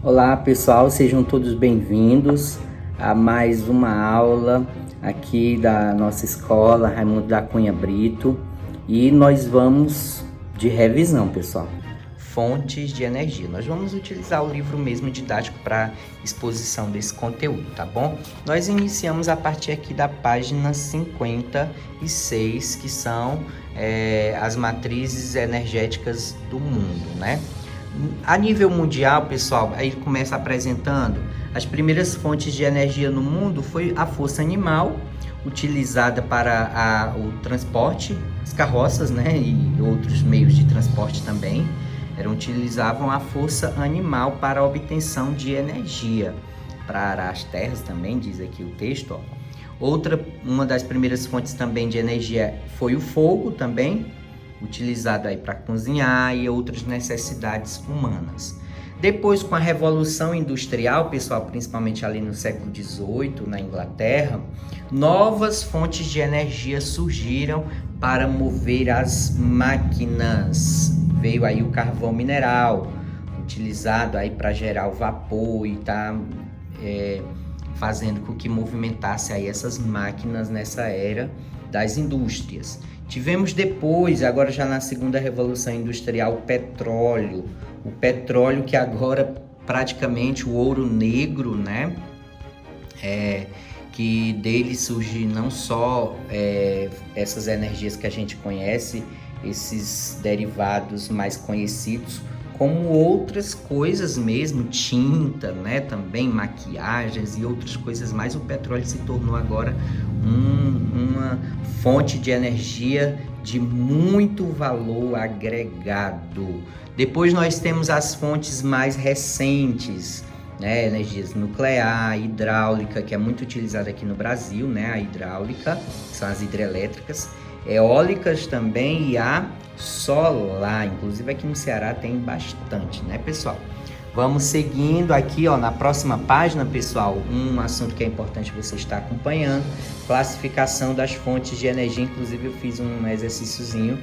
Olá pessoal, sejam todos bem-vindos a mais uma aula aqui da nossa escola Raimundo da Cunha Brito, e nós vamos de revisão, pessoal. Fontes de energia. Nós vamos utilizar o livro mesmo didático para exposição desse conteúdo, tá bom? Nós iniciamos a partir aqui da página 56, que são as matrizes energéticas do mundo, né? A nível mundial, pessoal, aí ele começa apresentando as primeiras fontes de energia no mundo. Foi a força animal, utilizada para o transporte, as carroças, né, e outros meios de transporte também, utilizavam a força animal para a obtenção de energia, para arar as terras também, diz aqui o texto, ó. Uma das primeiras fontes também de energia foi o fogo também, utilizado aí para cozinhar e outras necessidades humanas. Depois, com a Revolução Industrial, pessoal, principalmente ali no século XVIII, na Inglaterra, novas fontes de energia surgiram para mover as máquinas. Veio aí o carvão mineral, utilizado aí para gerar o vapor e tá fazendo com que movimentasse aí essas máquinas nessa era das indústrias. Tivemos depois, agora já na segunda Revolução Industrial, o petróleo. O petróleo que agora praticamente o ouro negro, né? Que dele surge não só essas energias que a gente conhece, esses derivados mais conhecidos, como outras coisas mesmo, tinta, né? Também maquiagens e outras coisas mais. O petróleo se tornou agora uma fonte de energia de muito valor agregado. Depois nós temos as fontes mais recentes, né? Energias nuclear, hidráulica, que é muito utilizada aqui no Brasil, né? A hidráulica, que são as hidrelétricas, eólicas também, e a solar. Inclusive aqui no Ceará tem bastante, né, pessoal? Vamos seguindo aqui, ó, na próxima página, pessoal, um assunto que é importante você estar acompanhando: classificação das fontes de energia. Inclusive eu fiz um exercíciozinho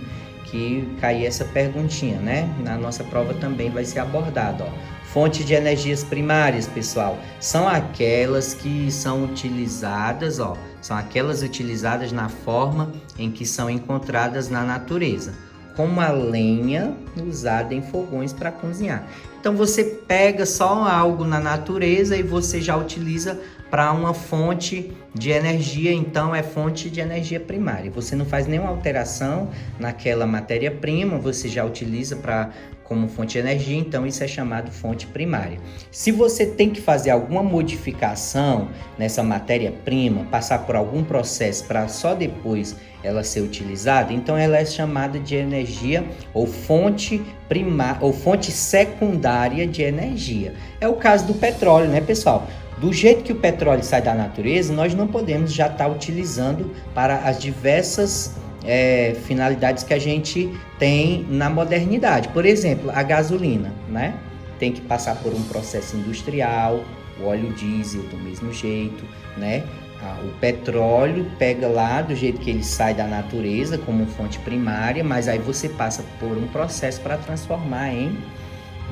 que caiu essa perguntinha, né? Na nossa prova também vai ser abordado, ó. Fontes de energias primárias, pessoal, são aquelas que são utilizadas, ó, são aquelas utilizadas na forma em que são encontradas na natureza, como a lenha usada em fogões para cozinhar. Então você pega só algo na natureza e você já utiliza para uma fonte de energia, então é fonte de energia primária. Você não faz nenhuma alteração naquela matéria-prima, você já utiliza como fonte de energia, então isso é chamado fonte primária. Se você tem que fazer alguma modificação nessa matéria-prima, passar por algum processo para só depois ela ser utilizada, então ela é chamada de energia ou fonte primária ou fonte secundária de energia. É o caso do petróleo, né, pessoal? Do jeito que o petróleo sai da natureza, nós não podemos já estar utilizando para as diversas finalidades que a gente tem na modernidade. Por exemplo, a gasolina, né? Tem que passar por um processo industrial, o óleo diesel do mesmo jeito, né? O petróleo pega lá do jeito que ele sai da natureza como fonte primária, mas aí você passa por um processo para transformar em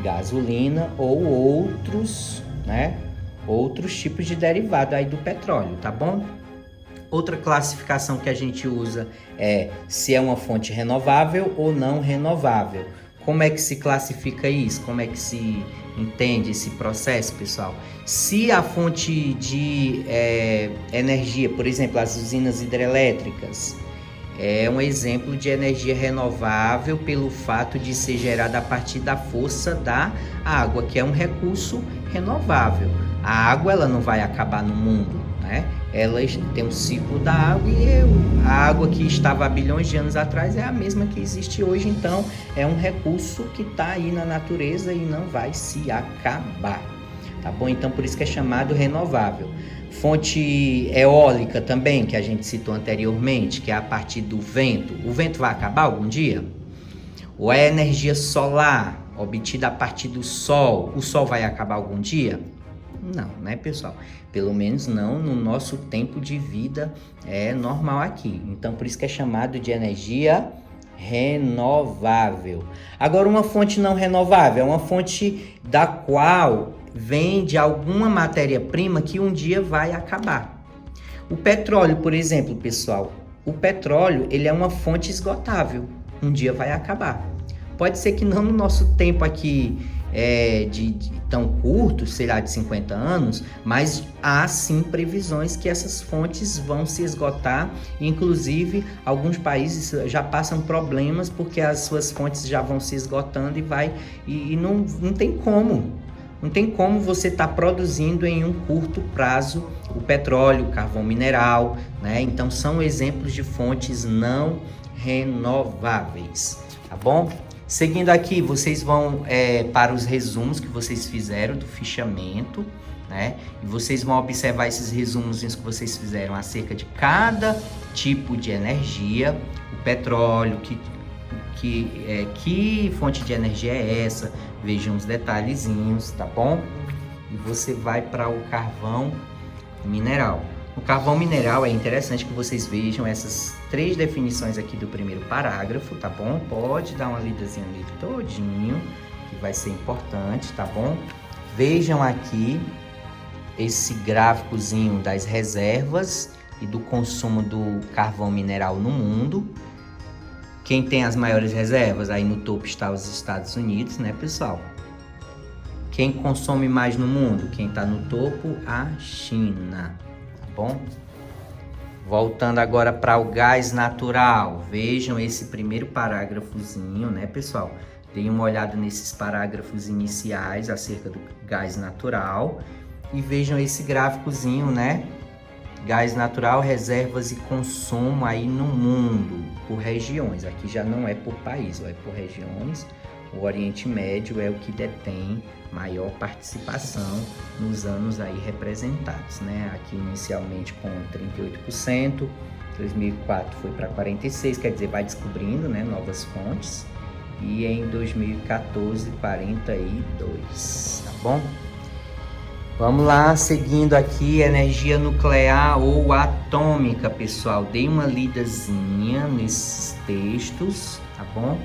gasolina ou outros, né? Outros tipos de derivado aí do petróleo, tá bom? Outra classificação que a gente usa é se é uma fonte renovável ou não renovável. Como é que se classifica isso? Como é que se entende esse processo, pessoal? Se a fonte de energia, por exemplo, as usinas hidrelétricas, é um exemplo de energia renovável pelo fato de ser gerada a partir da força da água, que é um recurso renovável. A água, ela não vai acabar no mundo, né? Ela tem um ciclo da água, e a água que estava há bilhões de anos atrás é a mesma que existe hoje. Então é um recurso que está aí na natureza e não vai se acabar, tá bom? Então por isso que é chamado renovável. Fonte eólica também, que a gente citou anteriormente, que é a partir do vento. O vento vai acabar algum dia? Ou é energia solar, obtida a partir do sol. O sol vai acabar algum dia? Não, né, pessoal? Pelo menos não no nosso tempo de vida normal aqui. Então, por isso que é chamado de energia renovável. Agora, uma fonte não renovável é uma fonte da qual vem de alguma matéria-prima que um dia vai acabar. O petróleo, por exemplo, pessoal, o petróleo ele é uma fonte esgotável, um dia vai acabar. Pode ser que não no nosso tempo aqui de tão curto, sei lá, de 50 anos, mas há sim previsões que essas fontes vão se esgotar. Inclusive, alguns países já passam problemas porque as suas fontes já vão se esgotando e não tem como. Não tem como você estar produzindo em um curto prazo o petróleo, o carvão mineral, né? Então, são exemplos de fontes não renováveis, tá bom? Seguindo aqui, vocês vão para os resumos que vocês fizeram do fichamento, né? E vocês vão observar esses resumos que vocês fizeram acerca de cada tipo de energia, o petróleo, que fonte de energia é essa, vejam os detalhezinhos, tá bom? E você vai para o carvão mineral. O carvão mineral é interessante que vocês vejam essas 3 definições aqui do primeiro parágrafo, tá bom? Pode dar uma lidazinha ali todinho, que vai ser importante, tá bom? Vejam aqui esse gráficozinho das reservas e do consumo do carvão mineral no mundo. Quem tem as maiores reservas? Aí no topo está os Estados Unidos, né, pessoal? Quem consome mais no mundo? Quem está no topo? A China. Bom, voltando agora para o gás natural, vejam esse primeiro parágrafozinho, né, pessoal? Deem uma olhada nesses parágrafos iniciais acerca do gás natural e vejam esse gráficozinho, né? Gás natural, reservas e consumo aí no mundo, por regiões. Aqui já não é por país, é por regiões. O Oriente Médio é o que detém maior participação nos anos aí representados, né? Aqui inicialmente com 38%, 2004 foi para 46%, quer dizer, vai descobrindo, né, novas fontes, e em 2014, 42%, tá bom? Vamos lá, seguindo aqui, energia nuclear ou atômica, pessoal. Dei uma lidazinha nesses textos, tá bom?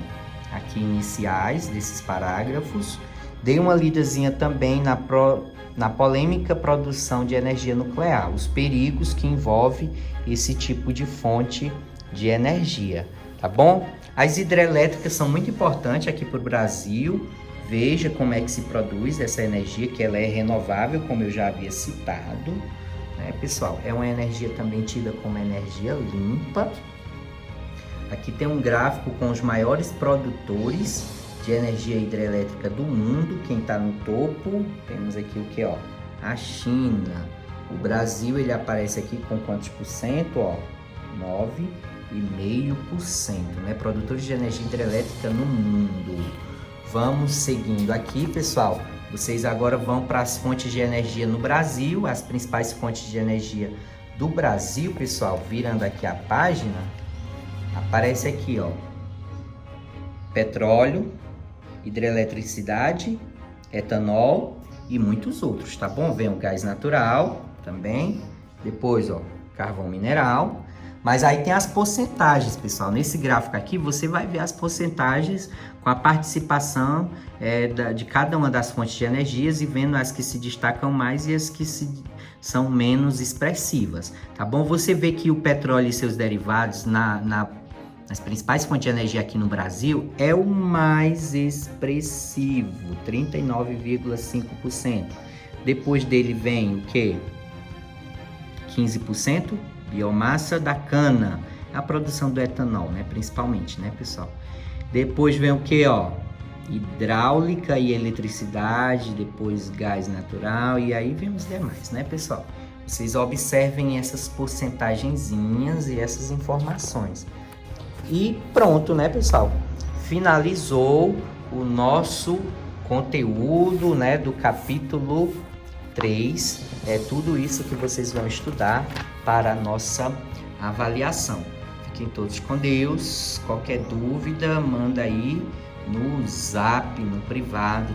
Aqui iniciais desses parágrafos. Dei uma lidazinha também na polêmica produção de energia nuclear, os perigos que envolve esse tipo de fonte de energia, tá bom? As hidrelétricas são muito importantes aqui para o Brasil. Veja como é que se produz essa energia, que ela é renovável, como eu já havia citado, né, pessoal? É uma energia também tida como energia limpa. Aqui tem um gráfico com os maiores produtores de energia hidrelétrica do mundo. Quem está no topo, temos aqui o que, ó? A China. O Brasil, ele aparece aqui com quantos por cento, ó? 9,5%, né? Produtores de energia hidrelétrica no mundo. Vamos seguindo aqui, pessoal. Vocês agora vão para as fontes de energia no Brasil, as principais fontes de energia do Brasil, pessoal. Virando aqui a página, aparece aqui, ó, petróleo, hidroeletricidade, etanol e muitos outros, tá bom? Vem o gás natural também, depois, ó, carvão mineral. Mas aí tem as porcentagens, pessoal. Nesse gráfico aqui, você vai ver as porcentagens com a participação de cada uma das fontes de energias e vendo as que se destacam mais e as que são menos expressivas, tá bom? Você vê que o petróleo e seus derivados nas principais fontes de energia aqui no Brasil é o mais expressivo, 39,5%. Depois dele vem o quê? 15%? Biomassa da cana, a produção do etanol, né, principalmente, né, pessoal? Depois vem o que, ó? Hidráulica e eletricidade, depois gás natural e aí vem os demais, né, pessoal? Vocês observem essas porcentagenzinhas e essas informações. E pronto, né, pessoal? Finalizou o nosso conteúdo, né, do capítulo 3. É tudo isso que vocês vão estudar para a nossa avaliação. Fiquem todos com Deus. Qualquer dúvida, manda aí no zap, no privado.